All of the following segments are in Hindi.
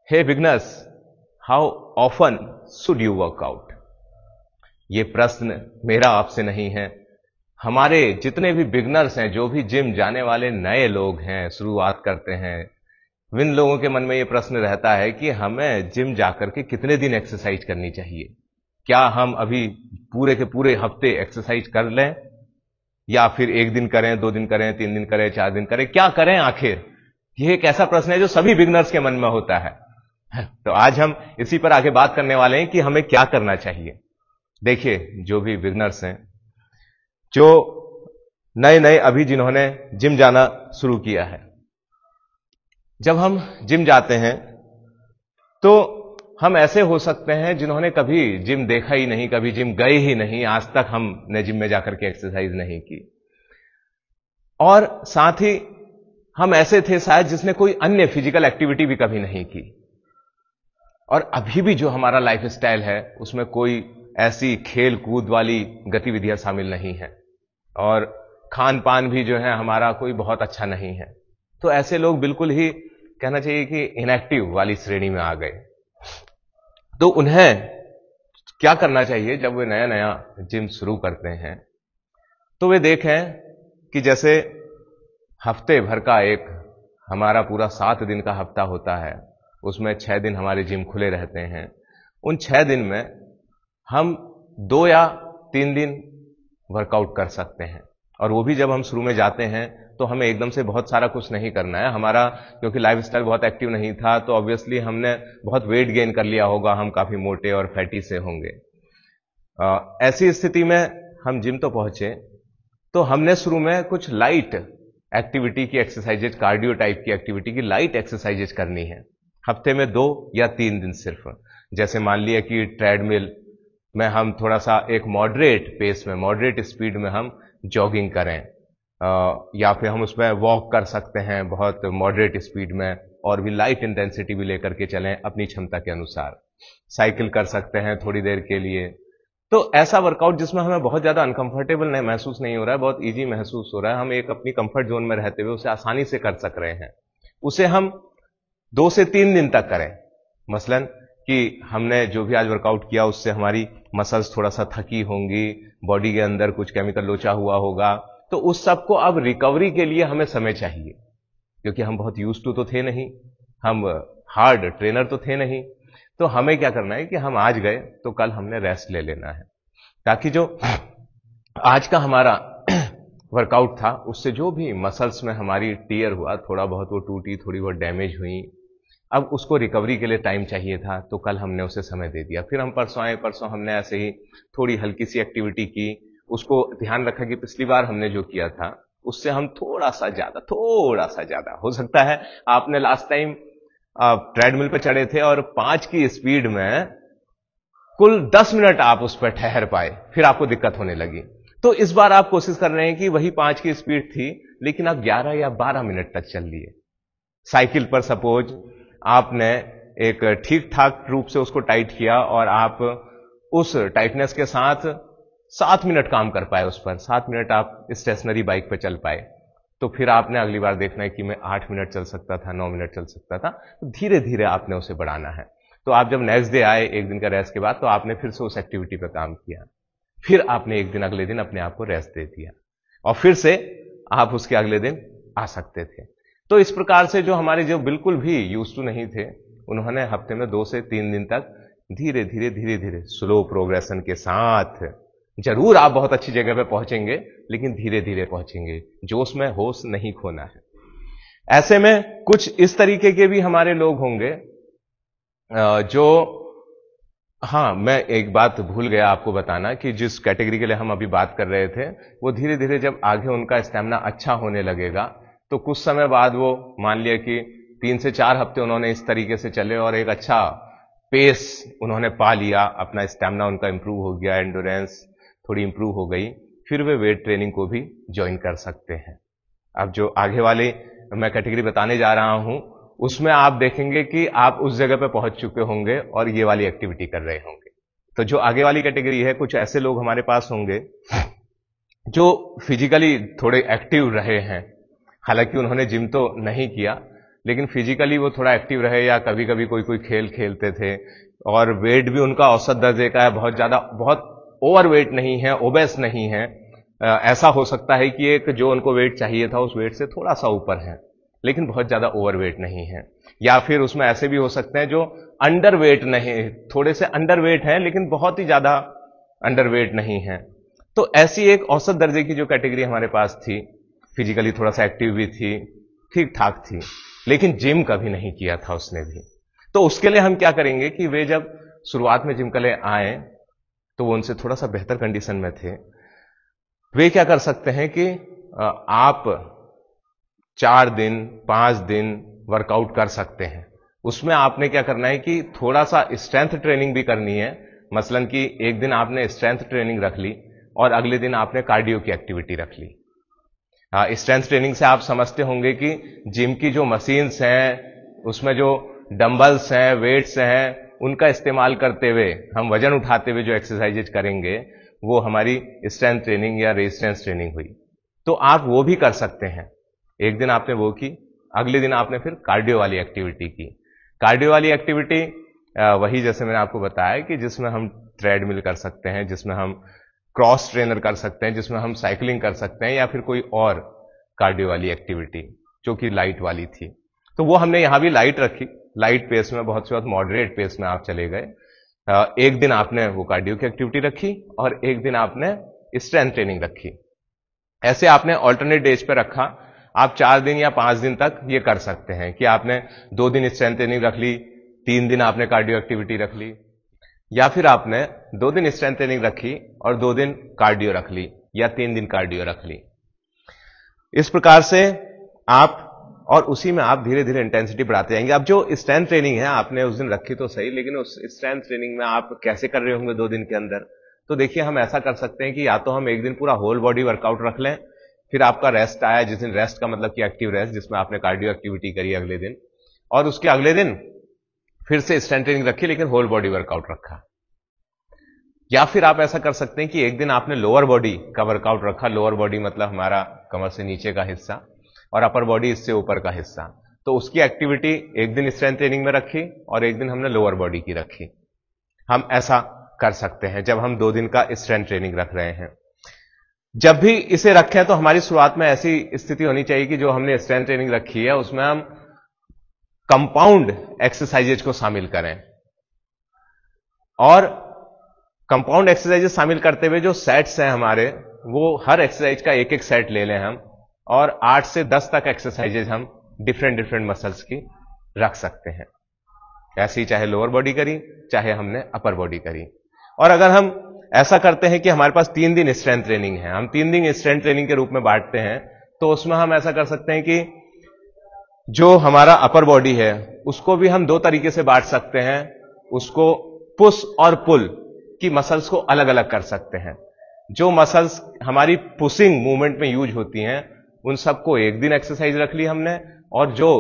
Hey beginners, how often should you work out? ये प्रश्न मेरा आपसे नहीं है, हमारे जितने भी बिगनर्स हैं, जो भी जिम जाने वाले नए लोग हैं, शुरुआत करते हैं, विन लोगों के मन में ये प्रश्न रहता है कि हमें जिम जाकर के कितने दिन एक्सरसाइज करनी चाहिए। क्या हम अभी पूरे के पूरे हफ्ते एक्सरसाइज कर लें, या फिर 1 दिन करें, 2 दिन करें, 3 दिन करें, 4 दिन करें, क्या करें आखिर? यह एक ऐसा प्रश्न है जो सभी बिगनर्स के मन में होता है। तो आज हम इसी पर आगे बात करने वाले हैं कि हमें क्या करना चाहिए। देखिए, जो भी बिगनर्स हैं, जो नए नए अभी जिन्होंने जिम जाना शुरू किया है, जब हम जिम जाते हैं तो हम ऐसे हो सकते हैं जिन्होंने कभी जिम देखा ही नहीं, कभी जिम गए ही नहीं, आज तक हमने जिम में जाकर के एक्सरसाइज नहीं की। और साथ ही हम ऐसे थे शायद जिसने कोई अन्य फिजिकल एक्टिविटी भी कभी नहीं की। और अभी भी जो हमारा लाइफ स्टाइल है उसमें कोई ऐसी खेल कूद वाली गतिविधियां शामिल नहीं है, और खान पान भी जो है हमारा कोई बहुत अच्छा नहीं है। तो ऐसे लोग बिल्कुल ही कहना चाहिए कि इनएक्टिव वाली श्रेणी में आ गए। तो उन्हें क्या करना चाहिए जब वे नया नया जिम शुरू करते हैं? तो वे देखें कि जैसे हफ्ते भर का एक हमारा पूरा 7 दिन का हफ्ता होता है, उसमें 6 दिन हमारे जिम खुले रहते हैं। उन 6 दिन में हम 2 या 3 दिन वर्कआउट कर सकते हैं, और वो भी जब हम शुरू में जाते हैं तो हमें एकदम से बहुत सारा कुछ नहीं करना है। हमारा क्योंकि लाइफस्टाइल बहुत एक्टिव नहीं था, तो ऑब्वियसली हमने बहुत वेट गेन कर लिया होगा, हम काफी मोटे और फैटी से होंगे। ऐसी स्थिति में हम जिम तो पहुंचे, तो हमने शुरू में कुछ लाइट एक्टिविटी की एक्सरसाइजेज, कार्डियो टाइप की एक्टिविटी की लाइट एक्सरसाइजेज करनी है, हफ्ते में 2 या 3 दिन सिर्फ। जैसे मान लिया कि ट्रेडमिल में हम थोड़ा सा एक मॉडरेट पेस में, मॉडरेट स्पीड में हम जॉगिंग करें, या फिर हम उसमें वॉक कर सकते हैं बहुत मॉडरेट स्पीड में, और भी लाइट इंटेंसिटी भी लेकर के चलें अपनी क्षमता के अनुसार। साइकिल कर सकते हैं थोड़ी देर के लिए। तो ऐसा वर्कआउट जिसमें हमें बहुत ज्यादा अनकंफर्टेबल नहीं महसूस नहीं हो रहा है, बहुत इजी महसूस हो रहा है, हम एक अपनी कंफर्ट जोन में रहते हुए उसे आसानी से कर सक रहे हैं, उसे हम 2 से 3 दिन तक करें। मसलन कि हमने जो भी आज वर्कआउट किया उससे हमारी मसल्स थोड़ा सा थकी होंगी, बॉडी के अंदर कुछ केमिकल लोचा हुआ होगा, तो उस सब को अब रिकवरी के लिए हमें समय चाहिए, क्योंकि हम बहुत यूज टू तो थे नहीं, हम हार्ड ट्रेनर तो थे नहीं। तो हमें क्या करना है कि हम आज गए तो कल हमने रेस्ट ले लेना है, ताकि जो आज का हमारा वर्कआउट था उससे जो भी मसल्स में हमारी टीयर हुआ, थोड़ा बहुत वो टूटी, थोड़ी बहुत डैमेज हुई, अब उसको रिकवरी के लिए टाइम चाहिए था, तो कल हमने उसे समय दे दिया। फिर हम परसों आए, परसों हमने ऐसे ही थोड़ी हल्की सी एक्टिविटी की, उसको ध्यान रखा कि पिछली बार हमने जो किया था उससे हम थोड़ा सा ज्यादा हो सकता है आपने लास्ट टाइम ट्रेडमिल पे चढ़े थे और 5 की स्पीड में कुल 10 मिनट आप उस पर ठहर पाए, फिर आपको दिक्कत होने लगी। तो इस बार आप कोशिश कर रहे हैं कि वही 5 की स्पीड थी, लेकिन आप 11 या 12 मिनट तक चल लिए। साइकिल पर सपोज आपने एक ठीक ठाक रूप से उसको टाइट किया और आप उस टाइटनेस के साथ 7 मिनट काम कर पाए उस पर, 7 मिनट आप स्टेशनरी बाइक पर चल पाए। तो फिर आपने अगली बार देखना है कि मैं 8 मिनट चल सकता था, 9 मिनट चल सकता था। तो धीरे धीरे आपने उसे बढ़ाना है। तो आप जब नेक्स्ट डे आए 1 दिन का रेस्ट के बाद, तो आपने फिर से उस एक्टिविटी पर काम किया, फिर आपने 1 दिन अगले दिन अपने आप को रेस्ट दे दिया, और फिर से आप उसके अगले दिन आ सकते थे। तो इस प्रकार से जो हमारे जो बिल्कुल भी यूज टू नहीं थे, उन्होंने हफ्ते में 2 से 3 दिन तक धीरे धीरे स्लो प्रोग्रेशन के साथ, जरूर आप बहुत अच्छी जगह पे पहुंचेंगे, लेकिन धीरे धीरे पहुंचेंगे, जोश में होश नहीं खोना है। ऐसे में कुछ इस तरीके के भी हमारे लोग होंगे जो, हाँ, मैं एक बात भूल गया आपको बताना कि जिस कैटेगरी के लिए हम अभी बात कर रहे थे, वो धीरे धीरे जब आगे उनका स्टेमिना अच्छा होने लगेगा, तो कुछ समय बाद वो मान लिया कि 3 से 4 हफ्ते उन्होंने इस तरीके से चले और एक अच्छा पेस उन्होंने पा लिया, अपना स्टेमिना उनका इंप्रूव हो गया, एंडोरेंस थोड़ी इंप्रूव हो गई, फिर वे वेट ट्रेनिंग को भी ज्वाइन कर सकते हैं। अब जो आगे वाले मैं कैटेगरी बताने जा रहा हूं, उसमें आप देखेंगे कि आप उस जगह पे पहुंच चुके होंगे और ये वाली एक्टिविटी कर रहे होंगे। तो जो आगे वाली कैटेगरी है, कुछ ऐसे लोग हमारे पास होंगे जो फिजिकली थोड़े एक्टिव रहे हैं, हालांकि उन्होंने जिम तो नहीं किया, लेकिन फिजिकली वो थोड़ा एक्टिव रहे, या कभी कभी कोई कोई खेल खेलते थे, और वेट भी उनका औसत दर्जे का है, बहुत ज्यादा, बहुत ओवर वेट नहीं है, ओबेस नहीं है। ऐसा हो सकता है कि एक जो उनको वेट चाहिए था उस वेट से थोड़ा सा ऊपर है, लेकिन बहुत ज्यादा ओवर वेट नहीं है। या फिर उसमें ऐसे भी हो सकते हैं जो अंडर वेट नहीं, थोड़े से अंडर वेट है लेकिन बहुत ही ज्यादा अंडर वेट नहीं है। तो ऐसी एक औसत दर्जे की जो कैटेगरी हमारे पास थी, फिजिकली थोड़ा सा एक्टिव भी थी, ठीक ठाक थी, लेकिन जिम कभी नहीं किया था उसने भी। तो उसके लिए हम क्या करेंगे कि वे जब शुरुआत में जिम के लिए आए तो वो उनसे थोड़ा सा बेहतर कंडीशन में थे। वे क्या कर सकते हैं कि आप 4 दिन 5 दिन वर्कआउट कर सकते हैं। उसमें आपने क्या करना है कि थोड़ा सा स्ट्रेंथ ट्रेनिंग भी करनी है। मसलन कि एक दिन आपने स्ट्रेंथ ट्रेनिंग रख ली और अगले दिन आपने कार्डियो की एक्टिविटी रख ली। स्ट्रेंथ ट्रेनिंग से आप समझते होंगे कि जिम की जो मशीन्स हैं, उसमें जो डंबल्स हैं, वेट्स हैं, उनका इस्तेमाल करते हुए, हम वजन उठाते हुए जो एक्सरसाइजेज करेंगे, वो हमारी स्ट्रेंथ ट्रेनिंग या रेजिस्टेंस ट्रेनिंग हुई। तो आप वो भी कर सकते हैं। एक दिन आपने वो की, अगले दिन आपने फिर कार्डियो वाली एक्टिविटी की। कार्डियो वाली एक्टिविटी वही जैसे मैंने आपको बताया कि जिसमें हम ट्रेडमिल कर सकते हैं, जिसमें हम क्रॉस ट्रेनर कर सकते हैं, जिसमें हम साइकिलिंग कर सकते हैं, या फिर कोई और कार्डियो वाली एक्टिविटी जो कि लाइट वाली थी। तो वो हमने यहां भी लाइट रखी, लाइट पेस में, बहुत सी बात मॉडरेट पेस में आप चले गए। एक दिन आपने वो कार्डियो की एक्टिविटी रखी और एक दिन आपने स्ट्रेंथ ट्रेनिंग रखी। ऐसे आपने ऑल्टरनेट डेज पे रखा। आप 4 दिन या 5 दिन तक ये कर सकते हैं कि आपने 2 दिन स्ट्रेंथ ट्रेनिंग रख ली, 3 दिन आपने कार्डियो एक्टिविटी रख ली, या फिर आपने 2 दिन स्ट्रेंथ ट्रेनिंग रखी और 2 दिन कार्डियो रख ली, या 3 दिन कार्डियो रख ली। इस प्रकार से आप, और उसी में आप धीरे धीरे इंटेंसिटी बढ़ाते जाएंगे। अब जो स्ट्रेंथ ट्रेनिंग है आपने उस दिन रखी तो सही, लेकिन उस स्ट्रेंथ ट्रेनिंग में आप कैसे कर रहे होंगे 2 दिन के अंदर? तो देखिए, हम ऐसा कर सकते हैं कि या तो हम एक दिन पूरा होल बॉडी वर्कआउट रख लें, फिर आपका रेस्ट आया, जिस दिन रेस्ट का मतलब कि एक्टिव रेस्ट, जिसमें आपने कार्डियो एक्टिविटी करी अगले दिन, और उसके अगले दिन फिर से स्ट्रेंथ ट्रेनिंग रखी लेकिन होल बॉडी वर्कआउट रखा। या फिर आप ऐसा कर सकते हैं कि एक दिन आपने लोअर बॉडी का वर्कआउट रखा। लोअर बॉडी मतलब हमारा कमर से नीचे का हिस्सा, और अपर बॉडी इससे ऊपर का हिस्सा। तो उसकी एक्टिविटी एक दिन स्ट्रेंथ ट्रेनिंग में रखी और एक दिन हमने लोअर बॉडी की रखी। हम ऐसा कर सकते हैं जब हम 2 दिन का स्ट्रेंथ ट्रेनिंग रख रहे हैं। जब भी इसे रखें तो हमारी शुरुआत में ऐसी स्थिति होनी चाहिए कि जो हमने स्ट्रेंथ ट्रेनिंग रखी है उसमें हम कंपाउंड एक्सरसाइजेज को शामिल करें, और कंपाउंड एक्सरसाइजेज शामिल करते हुए जो सेट्स हैं हमारे, वो हर एक्सरसाइज का एक एक सेट ले लें हम, और 8 से 10 तक एक्सरसाइजेज हम डिफरेंट मसल्स की रख सकते हैं। ऐसे ही चाहे लोअर बॉडी करी, चाहे हमने अपर बॉडी करी। और अगर हम ऐसा करते हैं कि हमारे पास 3 दिन स्ट्रेंथ ट्रेनिंग है, हम 3 दिन स्ट्रेंथ ट्रेनिंग के रूप में बांटते हैं, तो उसमें हम ऐसा कर सकते हैं कि जो हमारा अपर बॉडी है उसको भी हम 2 तरीके से बांट सकते हैं। उसको पुश और पुल की मसल्स को अलग अलग कर सकते हैं। जो मसल्स हमारी पुशिंग मूवमेंट में यूज होती हैं उन सबको एक दिन एक्सरसाइज रख ली हमने, और जो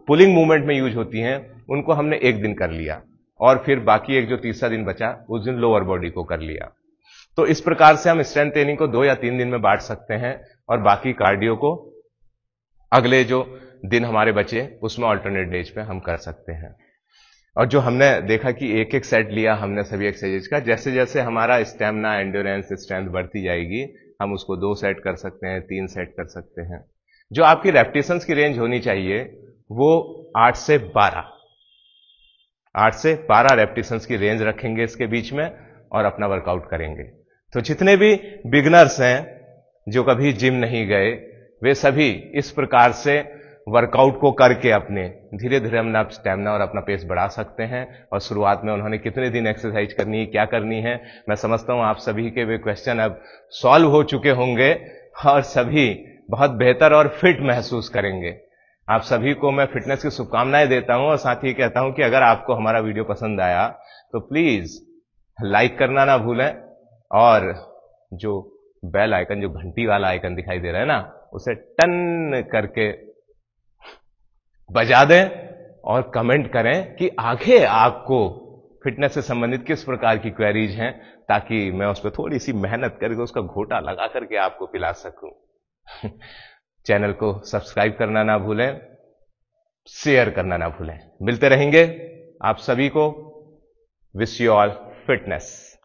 पुलिंग मूवमेंट में यूज होती हैं उनको हमने एक दिन कर लिया, और फिर बाकी एक जो तीसरा दिन बचा उस दिन लोअर बॉडी को कर लिया। तो इस प्रकार से हम स्ट्रेंथ ट्रेनिंग को 2 या 3 दिन में बांट सकते हैं, और बाकी कार्डियो को अगले जो दिन हमारे बचे उसमें ऑल्टरनेट डेज पे हम कर सकते हैं। और जो हमने देखा कि एक एक सेट लिया हमने सभी एक्सरसाइज का, जैसे जैसे हमारा स्टेमिना, एंड्योरेंस, स्ट्रेंथ बढ़ती जाएगी, हम उसको 2 सेट कर सकते हैं, 3 सेट कर सकते हैं। जो आपकी रेपिटेशंस की रेंज होनी चाहिए वो 8 से 12 रेपिटेशंस की रेंज रखेंगे इसके बीच में, और अपना वर्कआउट करेंगे। तो जितने भी बिगनर्स हैं जो कभी जिम नहीं गए, वे सभी इस प्रकार से वर्कआउट को करके अपने धीरे धीरे अपना स्टेमिना और अपना पेस बढ़ा सकते हैं। और शुरुआत में उन्होंने कितने दिन एक्सरसाइज करनी है, क्या करनी है, मैं समझता हूं आप सभी के वे क्वेश्चन अब सॉल्व हो चुके होंगे और सभी बहुत बेहतर और फिट महसूस करेंगे। आप सभी को मैं फिटनेस की शुभकामनाएं देता हूं, और साथ ही कहता हूं कि अगर आपको हमारा वीडियो पसंद आया तो प्लीज लाइक करना ना भूलें, और जो बेल आइकन, जो घंटी वाला आइकन दिखाई दे रहा है ना, उसे टन करके बजा दें, और कमेंट करें कि आगे आपको फिटनेस से संबंधित किस प्रकार की क्वेरीज हैं, ताकि मैं उस पर थोड़ी सी मेहनत करके उसका घोटा लगा करके आपको पिला सकूं। चैनल को सब्सक्राइब करना ना भूलें, शेयर करना ना भूलें। मिलते रहेंगे आप सभी को। Wish you all fitness.